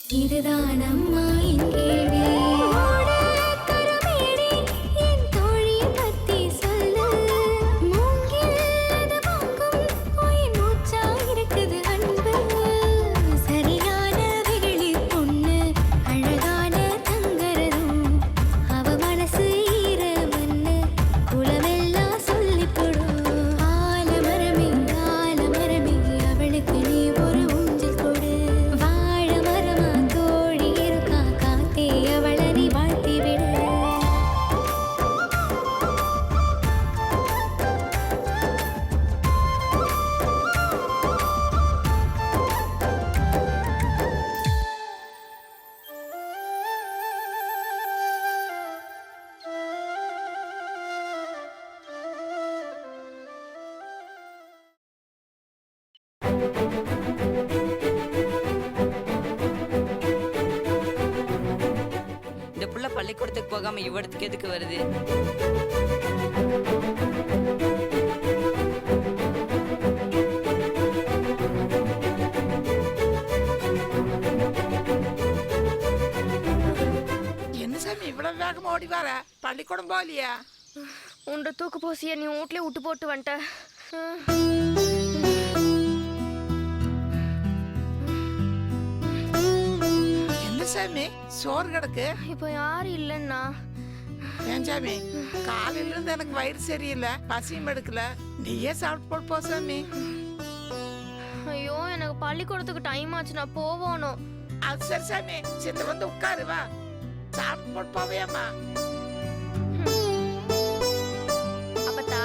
இதுதான் அம்மா என் கேள்வி. இந்த புள்ள பள்ளிக்கூடத்துக்கு போகாம இவ்வளத்துக்கு எதுக்கு வருது? என்ன சாமி இவ்வளவு வேகமா ஓடி வர? பள்ளிக்கூடம் போலியா? உண்ட தூக்கு போசிய நீ வீட்லயே விட்டு போட்டு வந்துட்ட. என்ன சாமி சோறு கிடக்கு? இப்போ யாரும் இல்லைன்னா ஏன் சாமி காலையில இருந்து எனக்கு வயிறு சரியில்லை, பசியும் எடுக்கல, நீயே சாப்பிட்டு போட்டு போ சாமி. ஐயோ எனக்கு பள்ளிக்கூடத்துக்கு டைம் ஆச்சு, நான் போகணும். அது சரி சாமி, சித்த வந்து உட்காரு, வா சாப்பிட்டு போட்டு போவியாமா? அப்பத்தா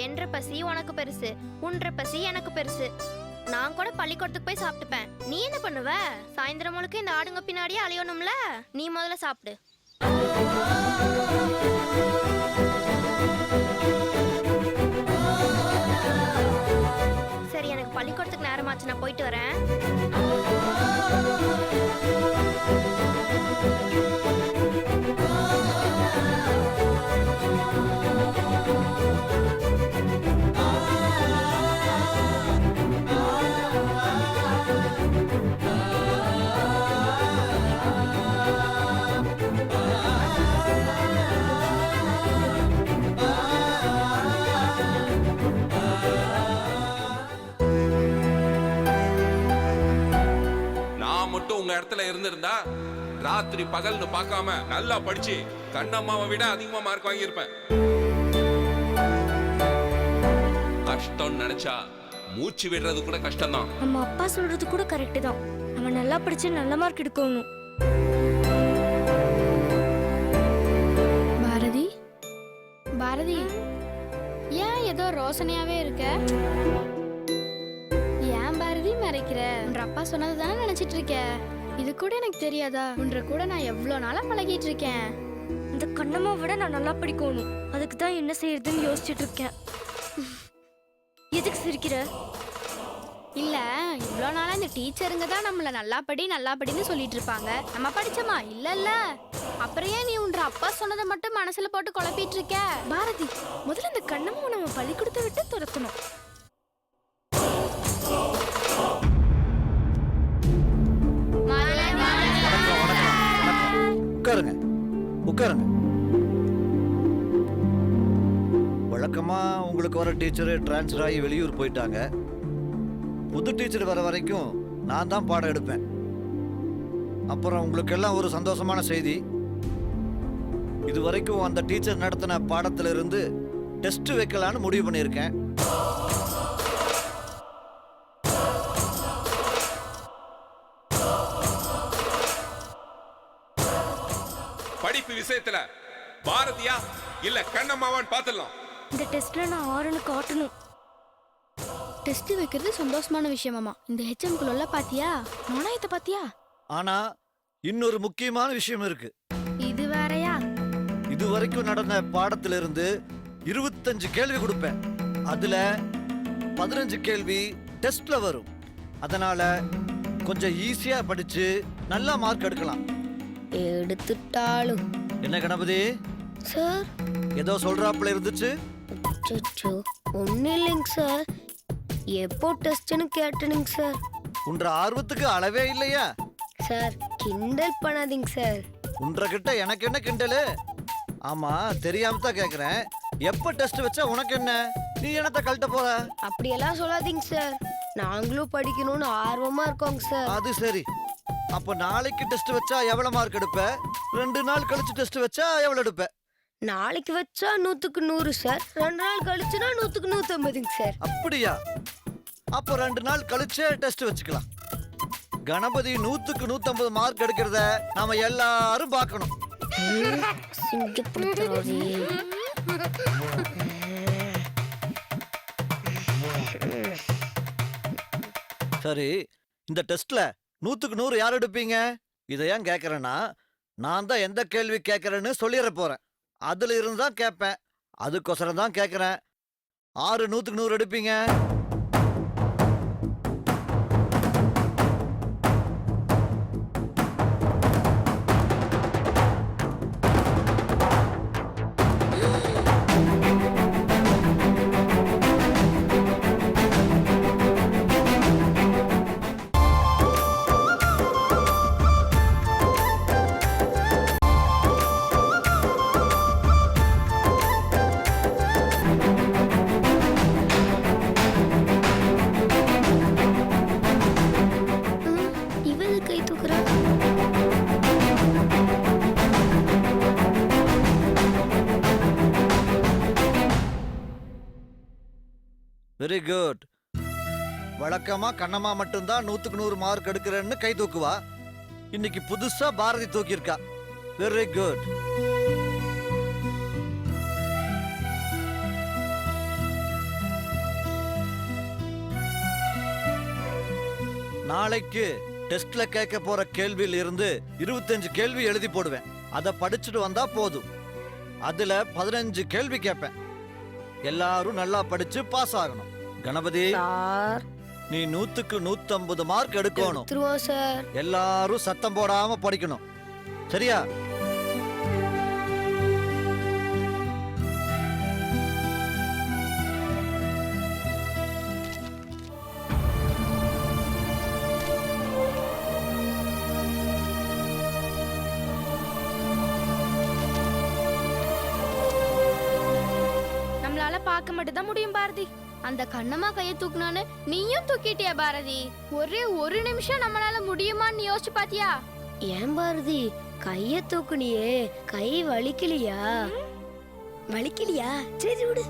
என்ற பசி உனக்கு பெருசு, உன்ற பசி எனக்கு பெருசு. நான் கூட பள்ளிக்கூடத்துக்கு போய் சாப்பிட்டுப்பேன். நீ என்ன பண்ணுவ? சாயந்தரம் முழுக்க இந்த ஆடுங்க பின்னாடியே அலையணும்ல. நீ முதல்ல சாப்பிடு. சரி எனக்கு பள்ளிக்கூடத்துக்கு நேரமாச்சு, நான் போயிட்டு வரேன். உங்க இடத்துல இருந்திருந்தா ராத்திரி பகல்னு பார்க்காம நல்லா படிச்சு கண்ணம்மாவை விட அதிகமா மார்க் வாங்கியிருப்பேன். கஷ்டம் நினைச்சா மூச்சு விடுறது கூட கஷ்டம் தான். நம்ம அப்பா சொல்றது கூட கரெக்ட் தான். நம்ம நல்லா படிச்சு நல்ல மார்க் எடுக்கணும். பாரதி, பாரதி, ஏன் ஏதோ ரோசனையாவே இருக்க? ஏன் பாரதி மறைக்கிற? உன்ற அப்பா சொன்னதுதானே நினைச்சிட்டு இருக்க? இது கூட எனக்கு தெரியாதா? உன்ற கூட நான் எவ்வளவு நாளா பழகிட்டு இருக்கேன். இந்த கண்ணம்மா விட நான் நல்லா படிக்கணும். அதுக்கு தான் என்ன செய்யறதுன்னு யோசிச்சுட்டு இருக்கேன். எதுக்கு சிரிக்கிற? இல்ல, இவ்வளவு நாளா இந்த டீச்சருங்க தான் நம்மள நல்லா படின்னு சொல்லிட்டு இருப்பாங்க. நம்ம படிச்சோமா? இல்ல. அப்புறம் ஏன் நீ உன்ற அப்பா சொன்னதை மட்டும் மனசுல போட்டு குழப்பிட்டு இருக்க? பாரதி, முதல்ல இந்த கண்ணம்மா நம்ம பள்ளிக்கூடத்தை விட்டு துரத்தணும். உட்காருங்க, உட்காருங்க. வழக்கமா உங்களுக்கு வர டீச்சரு டிரான்ஸ்ஃபர் ஆகி வெளியூர் போயிட்டாங்க. புது டீச்சர் வர வரைக்கும் நான் தான் பாடம் எடுப்பேன். அப்புறம் உங்களுக்கு எல்லாம் ஒரு சந்தோஷமான செய்தி. இது வரைக்கும் அந்த டீச்சர் நடத்தின பாடத்துல இருந்து டெஸ்ட் வைக்கலான்னு முடிவு பண்ணியிருக்கேன். படிப்பு விஷயத்துல பாரதியா இல்ல கண்ணம்மாவான்னு பாத்துடலாம். இந்த டெஸ்ட்ல நான் 6ன்னு காட்டணும். டெஸ்ட் வைக்கிறது சந்தோஷமான விஷயமாமா. இந்த ஹெச்எம் குள்ள பாத்தியா? நோனாயத்தை பாத்தியா? ஆனா இன்னொரு முக்கியமான விஷயம் இருக்கு. இது வேறயா? இது வரைக்கும் நடந்த பாடத்துல இருந்து 25 கேள்வி கொடுப்பேன். அதுல 15 கேள்வி டெஸ்ட்ல வரும். அதனால கொஞ்சம் ஈஸியா படிச்சு நல்லா மார்க் எடுக்கலாம். எடுத்துட்டாலும் என்ன கணபதி சார் ஏதோ சொல்றாப்புல இருந்துச்சு? ஒன்னும் இல்லைங்க சார். எப்போ டெஸ்ட்னு கேட்டனுங்க சார். உன்ற ஆர்வத்துக்கு அளவே இல்லையா சார்? கிண்டல் பண்ணாதீங்க சார். உன்றகிட்ட எனக்கு என்ன கிண்டலு? ஆமா, தெரியாம தான் கேக்குறேன். எப்ப டெஸ்ட் வச்சா உனக்கு என்ன? நீ என்னத்த கழட்ட போற? அப்படியெல்லாம் சொல்லாதீங்க சார். நாங்களும் படிக்கணும்னு ஆர்வமா இருக்கோங்க சார். அது சரி. அப்ப நாளைக்கு டெஸ்ட் வச்சா எவ்வளவு மார்க் எடுப்ப? 2 நாள் கழிச்சு டெஸ்ட் வச்சா எவ்வளவு எடுப்ப? நாளைக்கு வச்சா 100க்கு 100 சார். 2 நாள் கழிச்சுனா 100க்கு 150ங்க சார். அப்படியா? அப்போ 2 நாள் கழிச்சே டெஸ்ட் வச்சுக்கலாம். கணபதி 100க்கு 150 மார்க் எடுக்கிறத நாம எல்லாரும் பார்க்கணும். சிங்கப்படுத்துறாரு. சரி, இந்த டெஸ்ட்ல 100க்கு 100 யார் எடுப்பீங்க? இதை ஏன் கேட்கறேன்னா, நான் தான் எந்த கேள்வி கேட்கறேன்னு சொல்லிட போறேன். அதுல இருந்து தான் கேட்பேன். அதுக்கோசரம் தான் கேட்கறேன். 6 100க்கு 100 எடுப்பீங்க? இவன் கை தூக்குறா. Very good. வழக்கமா கண்ணம்மா மட்டும்தான் 100க்கு 100 மார்க் எடுக்கிறேன்னு கை தூக்குவா. இன்னைக்கு புதுசா பாரதி தூக்கியிருக்கா. Very good. நாளைக்கு டெஸ்ட்ல கேட்க போற கேள்வியில இருந்து 25 கேள்வி எழுதி போடுவேன். அதை படிச்சுட்டு வந்தா போதும். அதுல 15 கேள்வி கேட்பேன். எல்லாரும் நல்லா படிச்சு பாஸ் ஆகணும். கணபதி, சார் நீ 100க்கு 150 மார்க் எடுக்கணும். எடுத்துருவோம் சார். எல்லாரும் சத்தம் போடாம படிக்கணும். சரியா? நம்மளால பார்க்க மட்டும் தான் முடியும் பாரதி. அந்த கண்ணம்மா கையை தூக்குனான்னு நீயும் தூக்கிட்டியா பாரதி? ஒரே ஒரு நிமிஷம் நம்மளால முடியுமான்னு யோசிச்சு பாத்தியா? ஏன் பாரதி கைய தூக்குனியே, கை வலிக்கலையா? வலிக்கலையா? சரி விடு.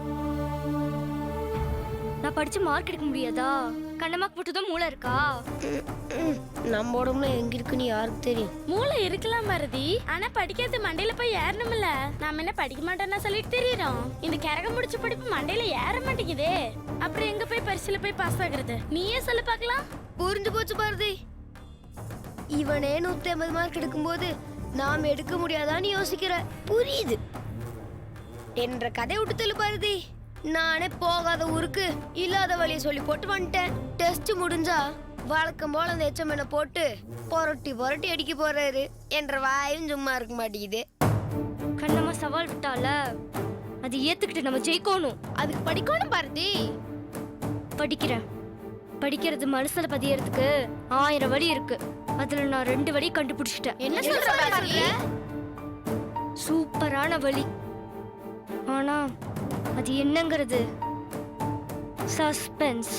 நான் படிச்சு மார்க் எடுக்க முடியாதா? கண்ணம்மாக்கு மட்டும் மூளை இருக்கா? நம்ம உடம்புல எங்க இருக்குன்னு யாருக்கு தெரியும்? மூளை இருக்கலாம் பாரதி, ஆனா படிக்கிறது மண்டையில போய் ஏறணும்ல. நாம என்ன படிக்க மாட்டோம்னா சொல்லிட்டு தெரியுறோம். இந்த கரகம் முடிச்ச படிப்பு மண்டையில ஏற மாட்டேங்குதே. அப்புறம் எங்க போய் பரிசுல போய் பாஸ் ஆகுறது? நீயே சொல்லு பார்க்கலாம். புரிஞ்சு போச்சு பாரதி. இவனே 150 மார்க் எடுக்கும்போது நாம் எடுக்க முடியாதான்னு யோசிக்கிற. புரியுது என்ற கதை விட்டு தள்ளு பாரதி. நானே போகாத ஊருக்கு இல்லாத வழியை சொல்லி போட்டு வந்துட்டேன். டெஸ்ட் முடிஞ்சா வழக்கம் போல அந்த எச்சமனை போட்டு புரட்டி புரட்டி அடிக்க போறாரு. என்ற வாயும் சும்மா இருக்க மாட்டேங்குது. கண்ணம்மா சவால் விட்டால, அது ஏத்துக்கிட்டு நம்ம ஜெயிக்கணும். அதுக்கு படிக்கணும் பாரதி. படிக்கிறேன். படிக்கிறது மனசுல பதியறதுக்கு 1000 வழி இருக்கு. அதுல நான் 2 வழி கண்டுபிடிச்சிட்டேன். என்ன சொல்ற பாரதி? சூப்பரான வழி. ஆனா அது என்னங்கிறது சஸ்பென்ஸ்.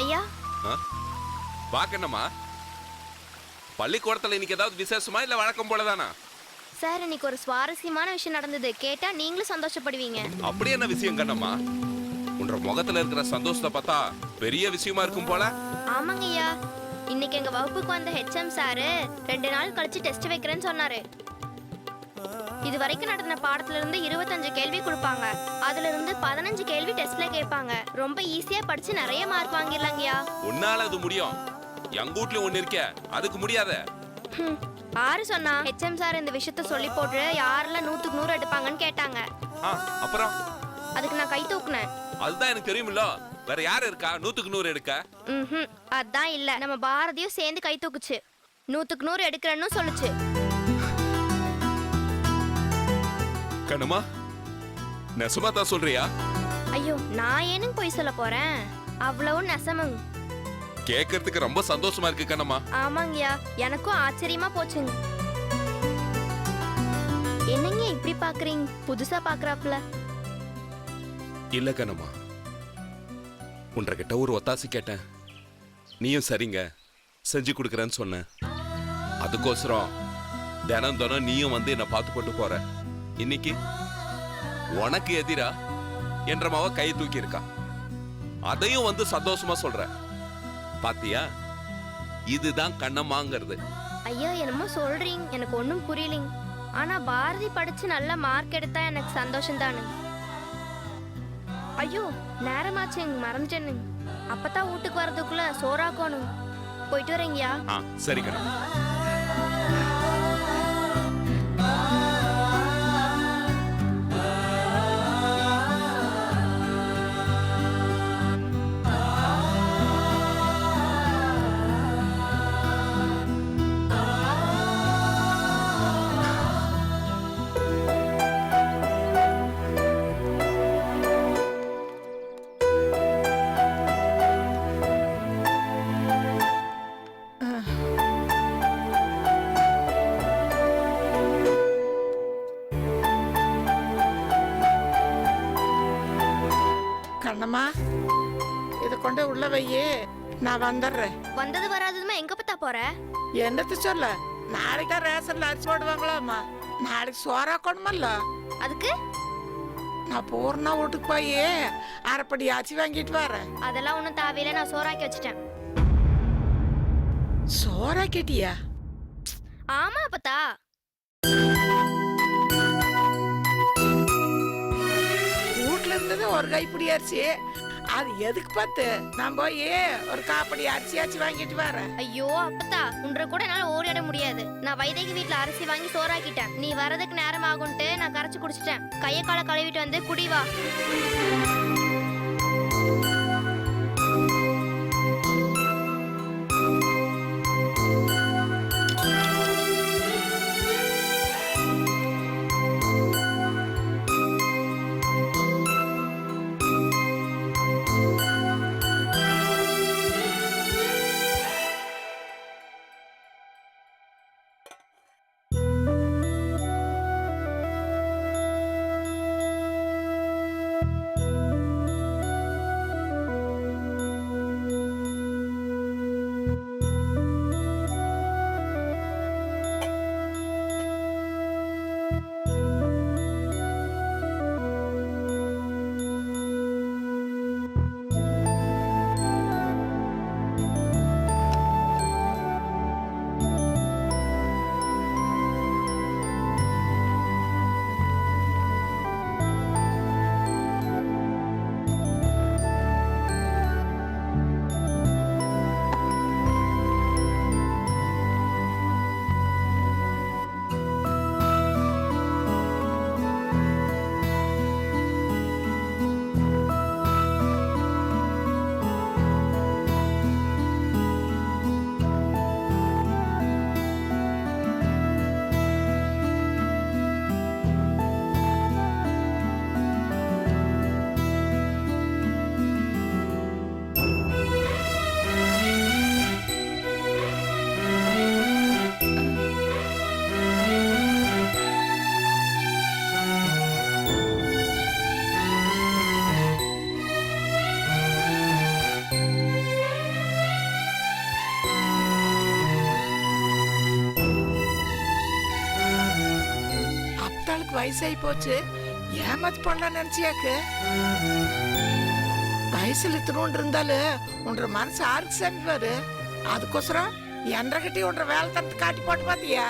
ஐயா, பாக்கணுமா? பள்ளிக்கூடத்துல இன்னைக்கு ஏதாவது விசேஷமா இல்ல வழக்கம் போலதானா? சார் இன்னைக்கு ஒரு சுவாரஸ்யமான விஷயம் நடந்தது. கேட்டா நீங்களும் சந்தோஷப்படுவீங்க. அப்படி என்ன விஷயம் கண்ணம்மா? உன்ற முகத்துல இருக்கிற சந்தோஷத்தை பார்த்தா பெரிய விஷயமா இருக்கும் போல. ஆமாங்க ஐயா, இன்னைக்கு எங்க வகுப்புக்கு வந்த ஹெச்எம் சாரு 2 நாள் கழிச்சு டெஸ்ட் வைக்கிறேன்னு சொன்னாரு. இது வரைக்கும் நடந்த பாடத்துல இருந்து 25 கேள்வி கொடுப்பாங்க. அதுல இருந்து 15 கேள்வி டெஸ்ட்ல கேட்பாங்க. ரொம்ப ஈஸியா படிச்சு நிறைய மார்க் வாங்கிடலாங்கய்யா. உன்னால அது முடியும். எங்க வீட்லயும் ஒண்ணு இருக்க, அதுக்கு முடியாத. யாரு சொன்னா? ஹெச்எம் சார் இந்த விஷயத்த சொல்லி போட்டு யாரெல்லாம் 100க்கு 100 எடுப்பாங்கன்னு கேட்டாங்க. அப்புறம் அதுக்கு நான் கை தூக்குனேன். அதுதான் எனக்கு தெரியுமில்ல. வேற யாரு இருக்கா 100க்கு 100 எடுக்க? அதான் இல்ல, நம்ம பாரதியும் சேர்ந்து கை தூக்குச்சு. 100க்கு 100 எடுக்கிறேன்னு சொல்லுச்சு. கண்ணம்மா நெசமா தான் சொல்றியா? ஐயோ, நான் ஏனுங்க போய் சொல்ல போறேன்? அவ்வளவு நெசமங்க. கேட்கறதுக்கு ரொம்ப சந்தோஷமா இருக்கு கண்ணம்மா. ஆமாங்கய்யா, எனக்கும் ஆச்சரியமா போச்சுங்க. என்னங்க இப்படி பாக்குறீங்க? புதுசா பாக்குறாப்ல. இல்ல கண்ணம்மா, உன்கிட்ட ஒரு ஒத்தாசி கேட்டேன், நீயும் சரிங்க செஞ்சு கொடுக்குறேன்னு சொன்ன. அதுக்கோசரம் தினம் தினம் நீயும் வந்து என்ன பார்த்து போட்டு போற. இன்னைக்கு உனக்கு எதிரா என்ற மாவ கை தூக்கி இருக்கா, அதையும் வந்து சந்தோஷமா சொல்ற. பாத்தியா, இதுதான் கண்ணம்மாங்கிறது. ஐயா, என்னமோ சொல்றீங்க, எனக்கு ஒன்றும் புரியலைங்க. ஆனா பாரதி படிச்சு நல்ல மார்க் எடுத்தா எனக்கு சந்தோஷம் தானுங்க. ஐயோ, நேரமாச்சுங்க, மறந்துட்டேனுங்க. அப்பதான் வீட்டுக்கு வர்றதுக்குள்ள சோறாக்கணும். போயிட்டு வரேங்கய்யா. சரி கண்ணம்மா. கண்ணம்மா, இதை கொண்டு உள்ள வையே, நான் வந்துடுறேன். வந்தது வராததுமா எங்க பத்தா போற? என்னத்து சொல்ல, நாளைக்கு ரேஷன்ல அரிசி போடுவாங்களாம்மா, நாளைக்கு சோறாக்கணுமல்ல. அதுக்கு நான் பூர்ணா வீட்டுக்கு போய் அரைப்படி ஆச்சி வாங்கிட்டு வரேன். அதெல்லாம் ஒன்றும் தேவையில்லை, நான் சோறாக்கி வச்சிட்டேன். சோறாக்கிட்டியா? ஆமா அப்பத்தா. வீட்டுல இருந்தது ஒரு கைப்பிடி அரிசி, அது எதுக்கு பார்த்து நான் போய் ஒரு காப்படி அரிசி வாங்கிட்டு வரேன். ஐயோ அப்பத்தா, உன்ற கூட என்னால ஓடிட முடியாது. நான் வைதேகி வீட்டுல அரிசி வாங்கி சோறாக்கிட்டேன். நீ வரதுக்கு நேரம் ஆகும்ட்டு நான் கரைச்சு குடிச்சிட்டேன். கையை காலை கழுவிட்டு வந்து குடிவா. வயசாகி போச்சு, ஏமாத்து பண்ணலாம் நினைச்சியாக்கு? வயசுல இத்தனோண்டு இருந்தாலும் உன்ற மனசு ஆருக்கு சமைப்பாரு. அதுக்கோசரம் என்ற கட்டி உன்ற வேலை தரத்து காட்டி போட்டு பாத்தியா?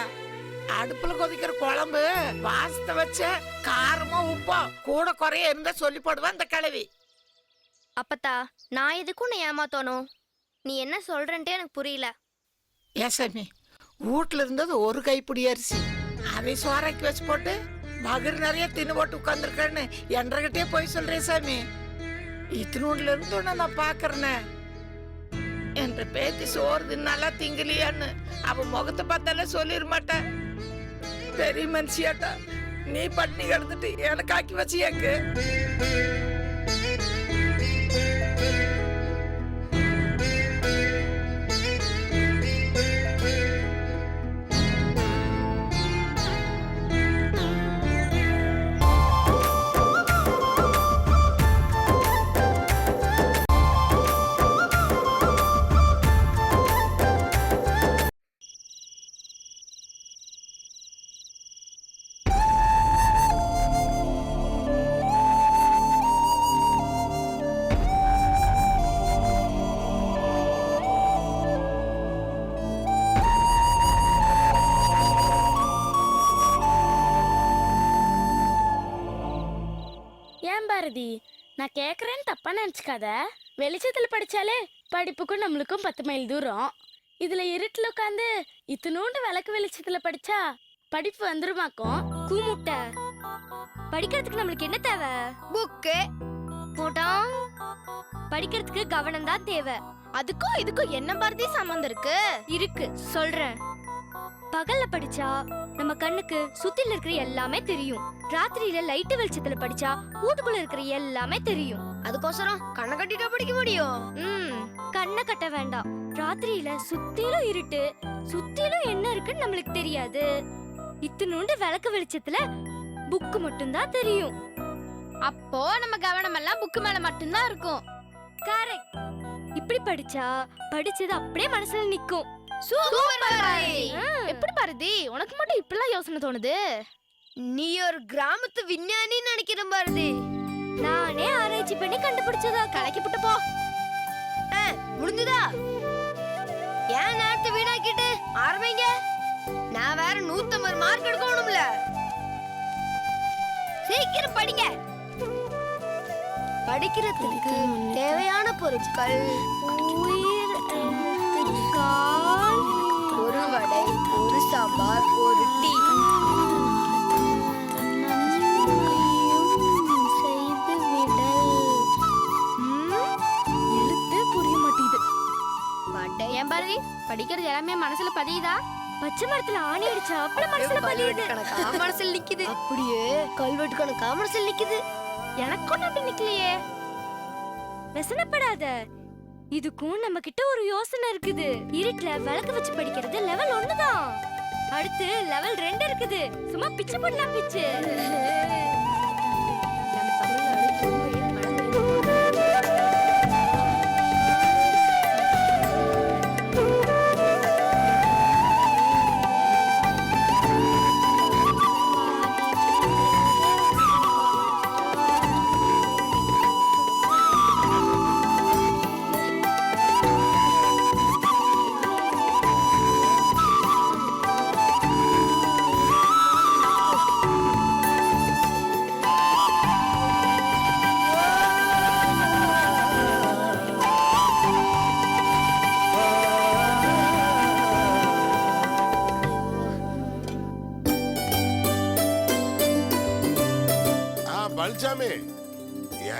அடுப்புல கொதிக்கிற குழம்பு வாசத்தை வச்ச காரமா உப்பா கூட குறைய இருந்தா சொல்லி போடுவா இந்த கிழவி. அப்பத்தா, நான் எதுக்கும் உன்னை ஏமாத்தணும்? நீ என்ன சொல்றன்ட்டே எனக்கு புரியல. ஏசாமி, வீட்டுல இருந்தது ஒரு கைப்பிடி அரிசி, அதை சோறாக்கி வச்சு போட்டு மகர் நிறைய தின்னு போட்டு உட்காந்துருக்கேன்னு என்றகிட்டே போய் சொல்றேன் சாமி. இத்தினூர்ல இருந்து உன்னை நான் பாக்குறேனே. என்ற பேத்தி சோறு தின்னாலா திங்கலியான்னு அவ முகத்தை பார்த்தாலே சொல்லிட மாட்டேன். பெரிய மனுஷியாட்டா நீ பட்டினி கிடந்துட்டு எனக்கு ஆக்கி வச்சியாக்கு. ஏன் பாரதி, நான் கேட்குறேன்னு தப்பா நினச்சிக்காத. வெளிச்சத்தில் படித்தாலே படிப்புக்கும் நம்மளுக்கும் 10 மைல் தூரம். இதில் இருட்டில் உட்காந்து இத்தினூண்டு விளக்கு வெளிச்சத்தில் படித்தா படிப்பு வந்துருமாக்கும். கூமுட்டை படிக்கிறதுக்கு நம்மளுக்கு என்ன தேவை? புக்கு போட்டோம். படிக்கிறதுக்கு கவனம் தான் தேவை. அதுக்கும் இதுக்கும் என்ன பாரதி சம்பந்தம் இருக்கு? இருக்கு, சொல்றேன். பகல்ல படிச்சா நம்ம கண்ணுக்கு சுத்தில இருக்கிற எல்லாமே தெரியும். ராத்திரியில லைட் வெளிச்சத்துல படிச்சா வீட்டுக்குள்ள இருக்கிற எல்லாமே தெரியும். அதுக்கோசரம் கண்ணை கட்டிட்டா படிக்க முடியும். கண்ணை கட்ட வேண்டாம். ராத்திரியில சுத்திலும் இருட்டு, சுத்திலும் என்ன இருக்குன்னு நம்மளுக்கு தெரியாது. இத்தினூண்டு விளக்கு வெளிச்சத்துல புக்கு மட்டும்தான் தெரியும். அப்போ நம்ம கவனம் எல்லாம் புக்கு மேல மட்டும்தான் இருக்கும். கரெக்ட். இப்படி படிச்சா படிச்சது அப்படியே மனசுல நிக்கும். எப்படி பாரதி, உனக்கு மட்டும் இப்படிலாம் யோசனை தோணுது? நீ ஒரு கிராமத்து விஞ்ஞானி நினைக்கிறேன் பாரதி. நானே ஆராய்ச்சி பண்ணி கண்டுபிடிச்சதா. கலக்கி புட்டு போ. முடிஞ்சுதா? ஏன் நேரத்தை வீணாக்கிட்டு ஆரம்பிங்க. நான் வேற 150 மார்க் எடுக்கணும்ல. சீக்கிரம் படிங்க. படிக்கிறதுக்கு தேவையான பொருட்கள்: உயிர் ஒரு வடை, ஒரு சாம்பார், ஒரு டீ. புரிய மாட்டேங்குது. வடை. ஏன் பாரதி, படிக்கிறது எல்லாமே மனசுல பதியுதா? பச்சை மரத்துல ஆணி அடிச்சா அப்படி மனசுல பதியுது. கணக்கா மனசுல நிக்குது. அப்படியே கல்வெட்டு கணக்கா மனசுல நிக்குது. எனக்கு ஒண்ணு அப்படி நிக்கலையே. வெசனப்படாத. இதுக்கும் நம்ம கிட்ட ஒரு யோசனை இருக்குது. இருட்டுல விளக்கு வச்சு படிக்கிறது லெவல் 1 தான். அடுத்து லெவல் 2 இருக்குது. சும்மா பிச்சு பண்ணலாம் பிச்சு. பழனிசாமி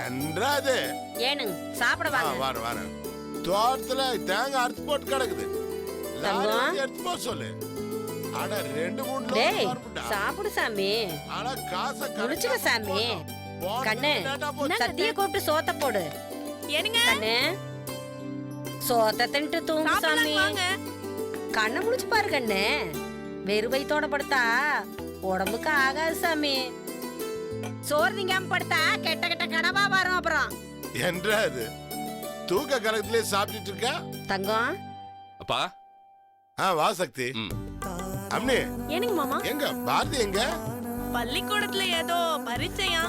என்றாது ஏனுங்க சாப்பிட வாங்க. வார வார தோட்டத்துல தேங்காய் அறுத்து போட்டு கிடக்குது. தங்கம். எடுத்து போ சொல்லு. அட 2-3 டேய் லோடு சாப்பிடு சாமி. ஆனா காசை முடிச்சுக்க சாமி. கண்ணு சத்திய கூப்பிட்டு சோத்த போடு. கண்ணு சோத்த தின்ட்டு தூங்கு சாமி. கண்ணை முடிச்சு பாரு கண்ணு. வெறு வயித்தோட படுத்தா உடம்புக்கு ஆகாது சாமி. சோறு திங்காம படுத்தா கெட்ட கெட்ட கனவா வரும். அப்புறம் என்றாது தூக்க கலகத்திலே சாப்பிட்டுட்டு இருக்க தங்கம். அப்பா வா சக்தி. அம்னி ஏனுங்க மாமா? எங்க பாரதி எங்க? பள்ளிக்கூடத்துல ஏதோ பரீட்சையா,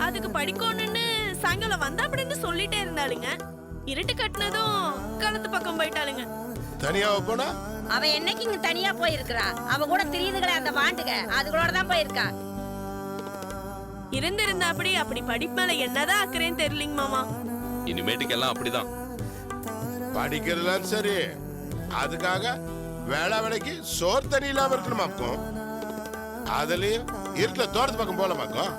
அதுக்கு படிக்கணும்னு சாயங்காலம் வந்தா அப்படின்னு சொல்லிட்டே இருந்தாளுங்க. இருட்டு கட்டினதும் களத்து பக்கம் போயிட்டாளுங்க. தனியாவ போனா? அவ என்னைக்கு இங்க தனியா போயிருக்கிறா? அவ கூட தெரியுதுங்களே அந்த வாண்டுக, அதுகளோட தான் போயிருக்கா. இருந்திருந்தா அப்படி படிப்பு மேல என்னதான் அக்கறேன்னு தெரியலீங்க மாமா. இனிமேட்டுக்கெல்லாம் அப்படிதான். படிக்கிறதுலாம் சரி, அதுக்காக வேளா வேலைக்கு சோறு தண்ணி இல்லாம இருக்கணுமாக்கும். அதுலயும் இருட்டுல தோட்டத்து பக்கம் போலமாக்கும்.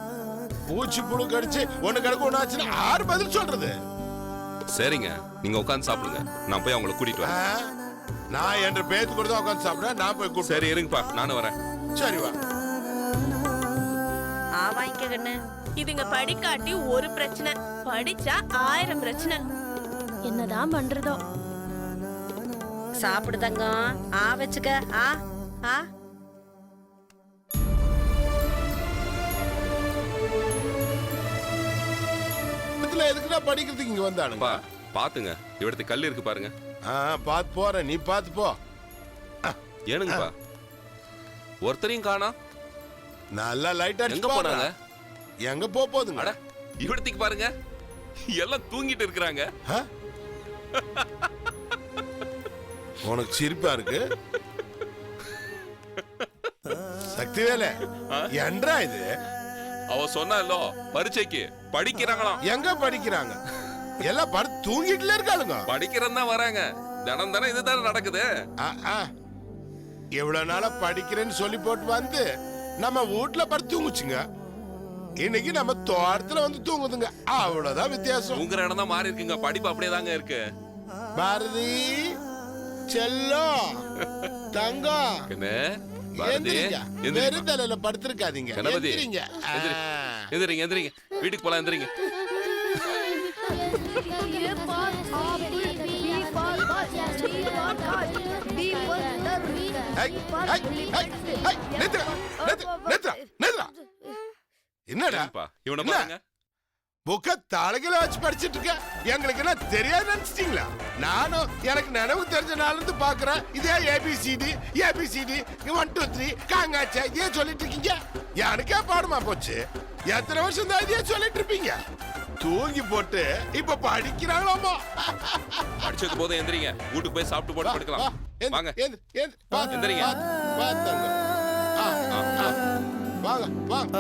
பூச்சி புழு கடிச்சு ஒண்ணு கிடக்கு ஒண்ணு ஆச்சுன்னா யாரு பதில் சொல்றது? சரிங்க, நீங்க உட்காந்து சாப்பிடுங்க. நான் போய் அவங்கள கூட்டிட்டு வரேன். நான் என்ற பேத்து கூட தான் உட்காந்து சாப்பிடுறேன். நான் போய் கூப்பிட்டு சரி இருங்கப்பா, நானும் வரேன். சரி வா. வாங்கிக்க கண்ணு. இதுங்க படிக்காட்டி ஒரு பிரச்சனை, படிச்சா 1000 பிரச்சனை. என்னதான் பண்றதோ? சாப்பிடு தங்கம். வச்சுக்க. எதுக்குடா படிக்கிறதுக்கு இங்க வந்தானுங்க? பாத்துங்க, இவடத்து கல் இருக்கு பாருங்க. பாத்து போறேன், நீ பாத்து போ. ஏனுங்கப்பா ஒருத்தரையும் காணா? நல்லா லைட் அடிச்சு எங்க போனாங்க? எங்க போகுதுங்க? அட இவடத்துக்கு பாருங்க, எல்லாம் தூங்கிட்டு இருக்கிறாங்க. உனக்கு சிரிப்பா இருக்கு? சக்திவேலே, என்றா இது? அவ சொன்னாலோ பரீட்சைக்கு படிக்கிறாங்களாம். எங்க படிக்கிறாங்க? எல்லாம் படுத்து தூங்கிட்டுல இருக்காளுங்க. படிக்கிறதா வராங்க. தினம் தினம் இதுதான் நடக்குது. எவ்வளவு நாளா படிக்கிறேன்னு சொல்லி போட்டு வந்து நம்ம வீட்டுல படுத்து தூங்குச்சுங்க. இன்னைக்கு நம்ம தோட்டத்துல வந்து தூங்குதுங்க. அவ்வளவுதான் வித்தியாசம். உங்க இடம் தான் மாறி இருக்குங்க. படிப்பு அப்படியே தாங்க இருக்கு. பாரதி செல்லம் தங்கம் வெறுதலையில படுத்திருக்காதீங்க. கணபதி எந்திரிங்க. எந்திரிங்க எந்திரிங்க, வீட்டுக்கு போலாம். எந்திரிங்க. என்னடா இவனை பாருங்க, புக்க தலைகளை வச்சு படிச்சிட்டு இருக்க. எங்களுக்கு என்ன தெரியாது நினைச்சிட்டீங்களா? நானும் எனக்கு நினைவு தெரிஞ்ச நாள்ல இருந்து பாக்குறேன். இதே ஏபிசிடி 1 2 3 காங்காச்சா இதே சொல்லிட்டு இருக்கீங்க. எனக்கே பாடுமா போச்சு. எத்தனை வருஷம் தான் இதே சொல்லிட்டு இருப்பீங்க? தூங்கி போட்டு இப்ப படிக்கிறாங்களாமா. படிச்சது போதும், எந்திரிங்க. வீட்டுக்கு போய் சாப்பிட்டு போட்டு படுக்கலாம். வாங்க எந்திரிங்க. வாங்க வாங்க.